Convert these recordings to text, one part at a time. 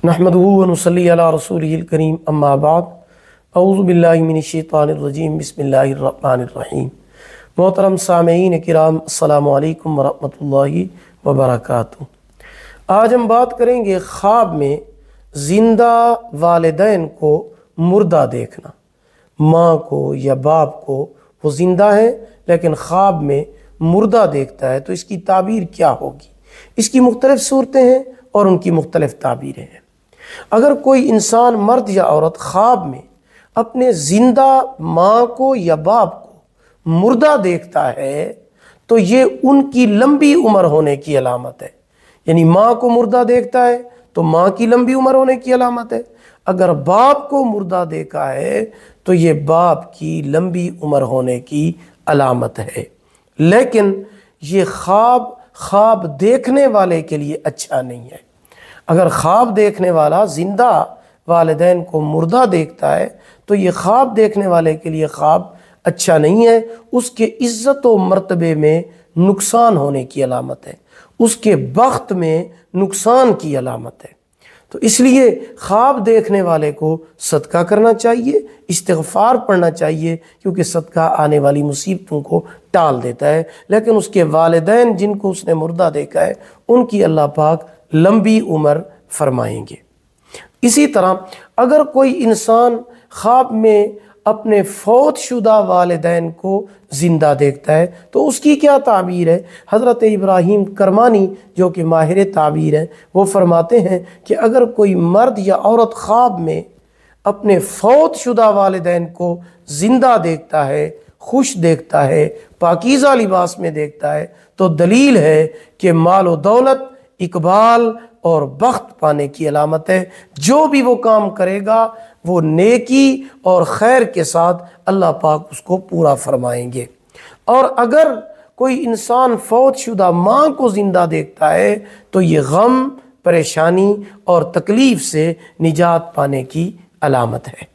नहमदुहु व नुसल्ली अला रसूलिहिल करीम अम्मा बाद अऊज़ु बिल्लाहि मिनश शैतानिर रजीम बिस्मिल्लाहिर रहमानिर रहीम। मोहतरम सामीईन किराम अस्सलामु अलैकुम व रहमतुल्लाहि व बरकातुहू। आज हम बात करेंगे ख्वाब में ज़िंदा वालिदैन को मुर्दा देखना। माँ को या बाप को वो ज़िंदा है लेकिन ख्वाब में मुर्दा देखता है तो इसकी ताबीर क्या होगी। इसकी मुख्तलिफ़ सूरतें हैं और उनकी मुख्तलिफ़ ताबीरें हैं। अगर कोई इंसान मर्द या औरत ख्वाब में अपने ज़िंदा माँ को या बाप को मुर्दा देखता है तो ये उनकी लंबी उम्र होने की अलामत है। यानी माँ को मुर्दा देखता है तो माँ की लंबी उम्र होने की अलामत है। अगर बाप को मुर्दा देखा है तो ये बाप की लंबी उम्र होने की अलामत है। लेकिन ये ख्वाब देखने वाले के लिए अच्छा नहीं है। अगर ख्वाब देखने वाला ज़िंदा वालिदैन को मुर्दा देखता है तो ये ख्वाब देखने वाले के लिए ख्वाब अच्छा नहीं है। उसके इज़्ज़त व मर्तबे में नुकसान होने की अलामत है, उसके बख्त में नुकसान की अलामत है। तो इसलिए ख्वाब देखने वाले को सदका करना चाहिए, इस्तिग़फ़ार पढ़ना चाहिए, क्योंकि सदका आने वाली मुसीबतों को टाल देता है। लेकिन उसके वालिदैन जिनको उसने मुर्दा देखा है उनकी अल्लाह पाक लंबी उम्र फरमाएंगे। इसी तरह अगर कोई इंसान ख्वाब में अपने फौत शुदा वालिदैन को ज़िंदा देखता है तो उसकी क्या ताबीर है। हज़रत इब्राहीम करमानी जो कि माहिर ताबीर हैं वो फरमाते हैं कि अगर कोई मर्द या औरत ख्वाब में अपने फौत शुदा वालिदैन को ज़िंदा देखता है, खुश देखता है, पाकीज़ा लिबास में देखता है तो दलील है कि माल व दौलत, इकबाल और बख्त पाने की अलामत है। जो भी वो काम करेगा वो नेकी और खैर के साथ अल्लाह पाक उसको पूरा फरमाएंगे। और अगर कोई इंसान फौत शुदा माँ को ज़िंदा देखता है तो ये गम, परेशानी और तकलीफ़ से निजात पाने की अलामत है।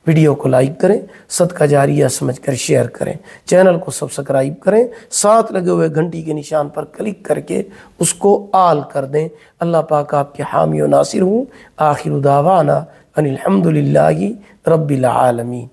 वीडियो को लाइक करें, सदका जारिया समझकर शेयर करें, चैनल को सब्सक्राइब करें, साथ लगे हुए घंटी के निशान पर क्लिक करके उसको आल कर दें। अल्लाह पाक आपके हामी व नासिर हूँ। आखिर दावाना अनिल हम्दुलिल्लाहि रब्बिल आलमीन।